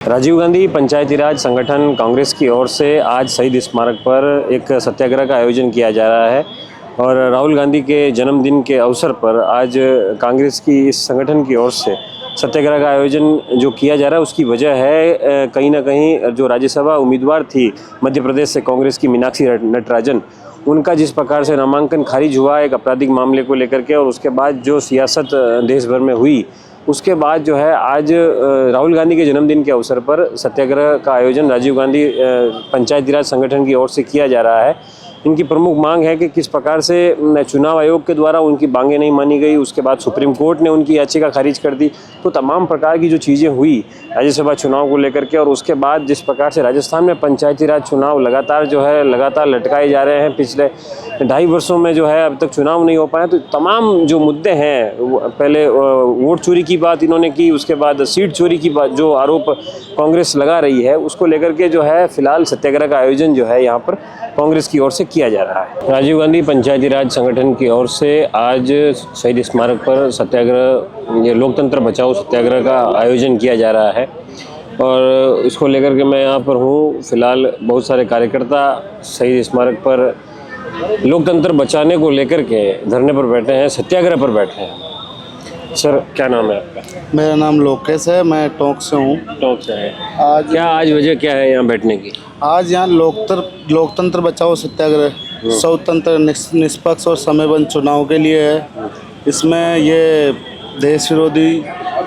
राजीव गांधी पंचायती राज संगठन कांग्रेस की ओर से आज शहीद स्मारक पर एक सत्याग्रह का आयोजन किया जा रहा है और राहुल गांधी के जन्मदिन के अवसर पर आज कांग्रेस की इस संगठन की ओर से सत्याग्रह का आयोजन जो किया जा रहा है उसकी वजह है कहीं ना कहीं जो राज्यसभा उम्मीदवार थी मध्य प्रदेश से कांग्रेस की मीनाक्षी नटराजन, उनका जिस प्रकार से नामांकन खारिज हुआ एक आपराधिक मामले को लेकर के और उसके बाद जो सियासत देश भर में हुई, उसके बाद जो है आज राहुल गांधी के जन्मदिन के अवसर पर सत्याग्रह का आयोजन राजीव गांधी पंचायती राज संगठन की ओर से किया जा रहा है। इनकी प्रमुख मांग है कि किस प्रकार से चुनाव आयोग के द्वारा उनकी मांगें नहीं मानी गई, उसके बाद सुप्रीम कोर्ट ने उनकी याचिका खारिज कर दी, तो तमाम प्रकार की जो चीज़ें हुई राज्यसभा चुनाव को लेकर के और उसके बाद जिस प्रकार से राजस्थान में पंचायती राज चुनाव लगातार लटकाए जा रहे हैं, पिछले 2.5 वर्षों में जो है अब तक चुनाव नहीं हो पाए, तो तमाम जो मुद्दे हैं, पहले वोट चोरी की बात इन्होंने की, उसके बाद सीट चोरी की बात जो आरोप कांग्रेस लगा रही है उसको लेकर के जो है फिलहाल सत्याग्रह का आयोजन जो है यहाँ पर कांग्रेस की ओर से किया जा रहा है। राजीव गांधी पंचायती राज संगठन की ओर से आज शहीद स्मारक पर सत्याग्रह, ये लोकतंत्र बचाओ सत्याग्रह का आयोजन किया जा रहा है और इसको लेकर के मैं यहाँ पर हूँ। फिलहाल बहुत सारे कार्यकर्ता शहीद स्मारक पर लोकतंत्र बचाने को लेकर के धरने पर बैठे हैं, सत्याग्रह पर बैठे हैं। सर, क्या नाम है आपका? मेरा नाम लोकेश है, मैं टोंक से हूँ। टोंक से है। आज वजह क्या है यहाँ बैठने की? आज यहाँ लोकतंत्र बचाओ सत्याग्रह स्वतंत्र निष्पक्ष और समयबद्ध चुनाव के लिए है। इसमें ये देश विरोधी,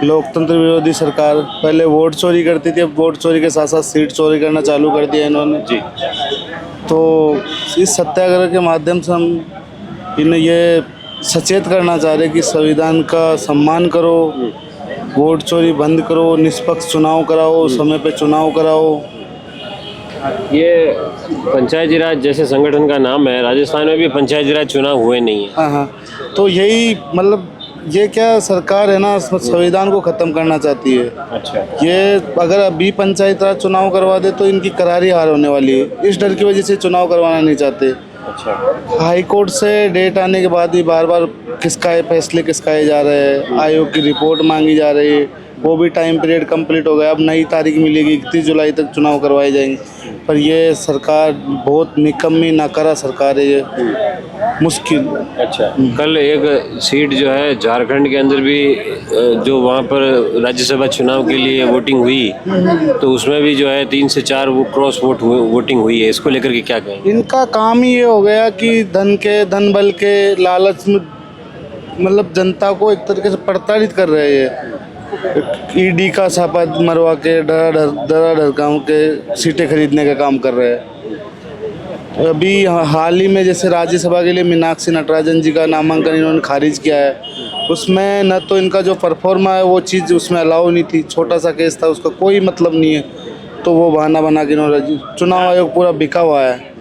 लोकतंत्र विरोधी सरकार पहले वोट चोरी करती थी, अब वोट चोरी के साथ साथ सीट चोरी करना चालू कर दिया इन्होंने जी। तो इस सत्याग्रह के माध्यम से हम इन्हें ये सचेत करना चाह रहे कि संविधान का सम्मान करो, वोट चोरी बंद करो, निष्पक्ष चुनाव कराओ, समय पे चुनाव कराओ। ये पंचायती राज जैसे संगठन का नाम है, राजस्थान में भी पंचायती राज चुनाव हुए नहीं है। हाँ, तो यही मतलब ये क्या सरकार है ना, संविधान को ख़त्म करना चाहती है। अच्छा, ये अगर अभी पंचायत राज चुनाव करवा दे तो इनकी करारी हार होने वाली है, इस डर की वजह से चुनाव करवाना नहीं चाहते। अच्छा, हाई कोर्ट से डेट आने के बाद भी बार बार फैसले किसकाए जा रहे हैं, आयोग की रिपोर्ट मांगी जा रही है, वो भी टाइम पीरियड कंप्लीट हो गया, अब नई तारीख मिलेगी, 31 जुलाई तक चुनाव करवाए जाएंगे। पर ये सरकार बहुत निकम्मी नाकारा सरकार है, ये मुश्किल। अच्छा, कल एक सीट जो है झारखंड के अंदर भी जो वहाँ पर राज्यसभा चुनाव के लिए वोटिंग हुई, तो उसमें भी जो है 3 से 4 वो क्रॉस वोटिंग हुई है, इसको लेकर के क्या कहें? इनका काम ही ये हो गया कि धन बल के लालच में मतलब जनता को एक तरीके से प्रताड़ित कर रहे हैं। ईडी का छापा मरवा के डरा धमकाओं के सीटें खरीदने का काम कर रहे हैं। अभी हाल ही में जैसे राज्यसभा के लिए मीनाक्षी नटराजन जी का नामांकन इन्होंने खारिज किया है, उसमें न तो इनका जो परफॉर्मा है वो चीज़ उसमें अलाउ नहीं थी, छोटा सा केस था, उसका कोई मतलब नहीं है, तो वो बहाना बना के इन्होंने चुनाव आयोग पूरा बिका हुआ है।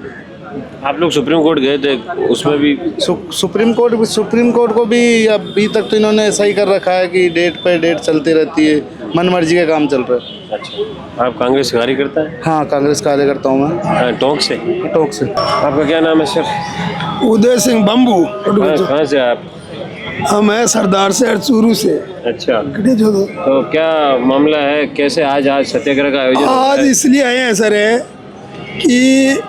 आप लोग सुप्रीम कोर्ट गए थे, उसमें भी सुप्रीम कोर्ट को भी अभी तक तो इन्होंने ऐसा ही कर रखा है कि डेट पे डेट चलती रहती है, मन मर्जी का काम चल रहा है। अच्छा, आप कांग्रेस कार्यकर्ता हैं? हाँ, कांग्रेस कार्यकर्ता हूँ मैं। टोंक से? टोंक से। आपका क्या नाम है सर? उदय सिंह बम्बू। कहाँ से आप? हम है सरदार से, चूरू से। अच्छा, तो क्या मामला है, कैसे आज सत्याग्रह का आयोजन? आज इसलिए आए हैं सर है कि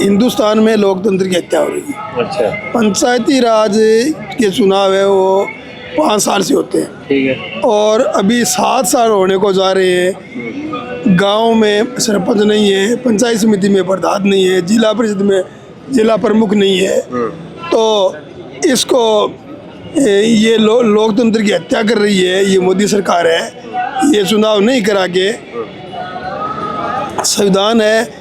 हिंदुस्तान में लोकतंत्र की हत्या हो रही है। अच्छा, पंचायती राज के चुनाव है वो 5 साल से होते हैं, ठीक है, और अभी 7 साल होने को जा रहे हैं। गांव में सरपंच नहीं है, पंचायत समिति में प्रधान नहीं है, जिला परिषद में जिला प्रमुख नहीं है, तो इसको ये लोकतंत्र की हत्या कर रही है ये मोदी सरकार है। ये चुनाव नहीं करा के संविधान है,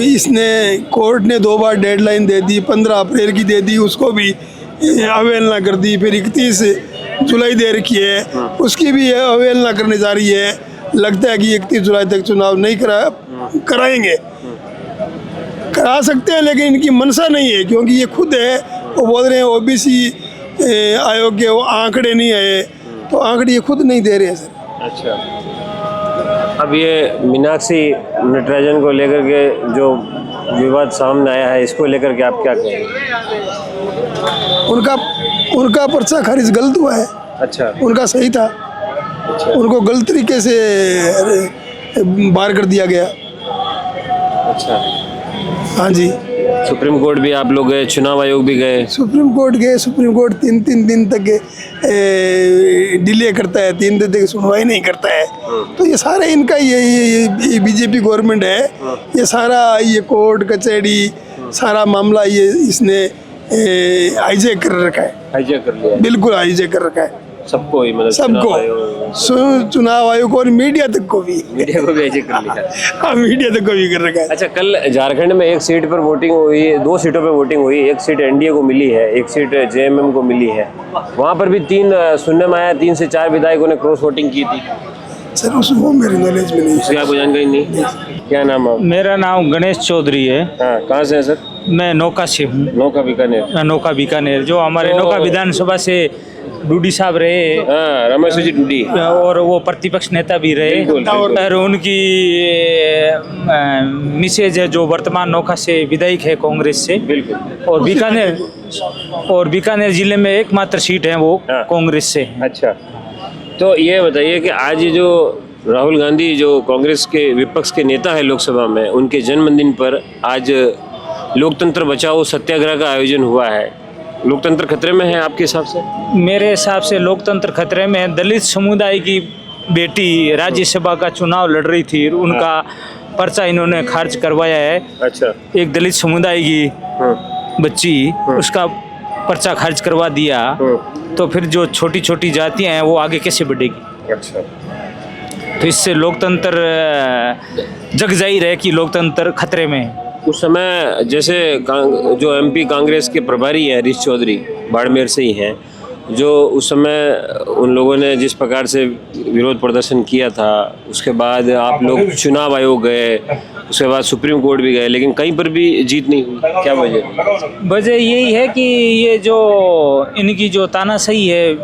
इसने कोर्ट ने 2 बार डेडलाइन दे दी, 15 अप्रैल की दे दी, उसको भी अवहेलना कर दी, फिर 31 जुलाई दे रखी है, उसकी भी अवहेलना करने जा रही है। लगता है कि 31 जुलाई तक चुनाव नहीं कराएंगे, करा सकते हैं लेकिन इनकी मनसा नहीं है, क्योंकि ये खुद है वो बोल रहे हैं ओबीसी आयोग के वो आंकड़े नहीं आए, तो आंकड़े ये खुद नहीं दे रहे हैं सर। अच्छा, अब ये मीनाक्षी नटराजन को लेकर के जो विवाद सामने आया है, इसको लेकर के आप क्या कहेंगे? उनका पर्चा खारिज गलत हुआ है। अच्छा, उनका सही था। अच्छा। उनको गलत तरीके से बाहर कर दिया गया। अच्छा, हाँ जी, सुप्रीम कोर्ट भी आप लोग गए, चुनाव आयोग भी गए। सुप्रीम कोर्ट गए, सुप्रीम कोर्ट 3-3 दिन तक डिले करता है, 3 दिन तक सुनवाई नहीं करता है। तो ये सारा इनका ये बीजेपी गवर्नमेंट है, ये सारा ये कोर्ट कचहरी सारा मामला ये इसने हाईजैक कर रखा है, हाईजैक कर लिया बिल्कुल हाईजैक कर रखा है सबको ही, मतलब सबको, चुनाव आयोग और मीडिया तक को भी, मीडिया को भी हाईजैक कर लिया। हाँ मीडिया तक को भी कर रखा है। अच्छा, कल झारखंड में एक सीट पर वोटिंग हुई, 2 सीटों पर वोटिंग हुई, एक सीट एनडीए को मिली है, एक सीट जेएमएम को मिली है। वहाँ पर भी 3 सुनने में आया, 3 से 4 विधायकों ने क्रॉस वोटिंग की थी। सर वो मेरे नॉलेज में नहीं है। उसकी आपको जानकारी नहीं? क्या नाम है? मेरा नाम गणेश चौधरी है। हाँ, कहाँ से है सर? मैं नौका से हूँ, नौका बीकानेर। नौका बीकानेर। जो हमारे तो- नौका विधानसभा से डूडी साहब रहे, हाँ, रमेश जी डूडी, और वो प्रतिपक्ष नेता भी रहे, बिल्कुल, बिल्कुल। और उनकी मिसेज है जो वर्तमान नौका से विधायक है कांग्रेस से। बिल्कुल। और बीकानेर जिले में एकमात्र सीट है वो हाँ। कांग्रेस से। अच्छा, तो ये बताइए कि आज जो राहुल गांधी जो कांग्रेस के विपक्ष के नेता है लोकसभा में, उनके जन्मदिन पर आज लोकतंत्र बचाओ सत्याग्रह का आयोजन हुआ है। लोकतंत्र खतरे में है आपके हिसाब से? मेरे हिसाब से लोकतंत्र खतरे में है। दलित समुदाय की बेटी राज्यसभा का चुनाव लड़ रही थी, उनका पर्चा इन्होंने खारिज करवाया है। अच्छा। एक दलित समुदाय की बच्ची, उसका पर्चा खारिज करवा दिया, तो फिर जो छोटी छोटी जातियां हैं वो आगे कैसे बढ़ेगी? अच्छा, तो इससे लोकतंत्र जग जाहिर है कि लोकतंत्र खतरे में है। उस समय जैसे जो एमपी कांग्रेस के प्रभारी हैं हरीश चौधरी, बाड़मेर से ही हैं, जो उस समय उन लोगों ने जिस प्रकार से विरोध प्रदर्शन किया था, उसके बाद आप लोग चुनाव आयोग गए, उसके बाद सुप्रीम कोर्ट भी गए, लेकिन कहीं पर भी जीत नहीं हुई। क्या वजह? वजह यही है कि ये जो इनकी जो तानाशाही है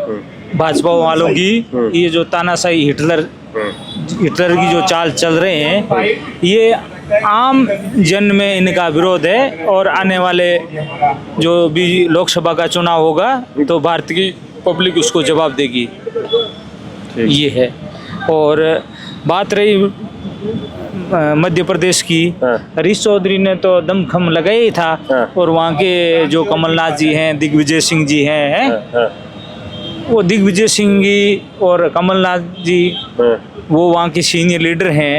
भाजपा वालों की, ये जो तानाशाही हिटलर की जो चाल चल रहे हैं, ये आम जन में इनका विरोध है। और आने वाले जो भी लोकसभा का चुनाव होगा तो भारत की पब्लिक उसको जवाब देगी, ये है। और बात रही मध्य प्रदेश की, हरीश चौधरी ने तो दमखम लगाया ही था। और वहाँ के जो कमलनाथ जी हैं, दिग्विजय सिंह जी हैं, वो दिग्विजय सिंह जी और कमलनाथ जी वो वहाँ के सीनियर लीडर हैं,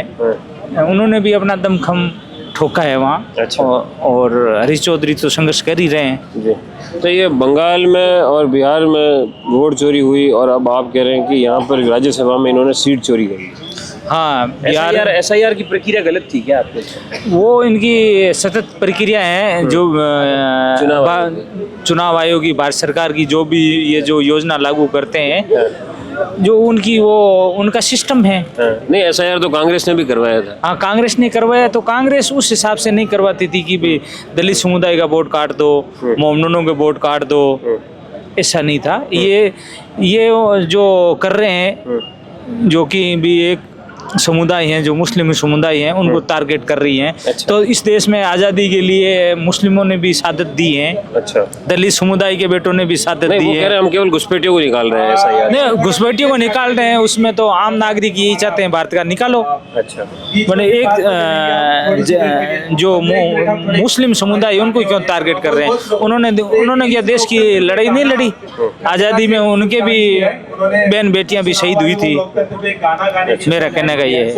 उन्होंने भी अपना दमखम ठोका है वहाँ। अच्छा। और हरीश चौधरी तो संघर्ष कर ही रहे हैं। जी, तो ये बंगाल में और बिहार में वोट चोरी हुई, और अब आप कह रहे हैं कि यहाँ पर राज्यसभा में इन्होंने सीट चोरी करी। हाँ, बिहार एसआईआर की प्रक्रिया गलत थी क्या आपके? वो इनकी सतत प्रक्रिया है जो चुनाव आयोग की, भारत सरकार की जो भी ये जो योजना लागू करते हैं, जो उनकी वो उनका सिस्टम है। नहीं, एसआईआर तो कांग्रेस ने भी करवाया था। हाँ, कांग्रेस ने करवाया, तो कांग्रेस उस हिसाब से नहीं करवाती थी कि भाई दलित समुदाय का वोट काट दो, मोमडनों के वोट काट दो, ऐसा नहीं था। ये जो कर रहे हैं, जो कि भी एक समुदाय हैं, जो मुस्लिम समुदाय हैं, उनको टारगेट कर रही हैं। अच्छा। तो इस देश में आज़ादी के लिए मुस्लिमों ने भी शहादत दी है, अच्छा, दलित समुदाय के बेटों ने भी शहादत नहीं, दी वो कह है। रहे हैं हम केवल घुसपैठियों को निकाल रहे हैं एसआईआर। नहीं, घुसपैठियों को निकाल रहे हैं, उसमें तो आम नागरिक यही चाहते हैं भारत का निकालो। अच्छा, मैंने एक जो मुस्लिम समुदाय उनको क्यों टारगेट कर रहे हैं? उन्होंने क्या देश की लड़ाई नहीं लड़ी? आज़ादी में उनके भी बहन बेटियां भी शहीद हुई थी। मेरा कहने का ये है।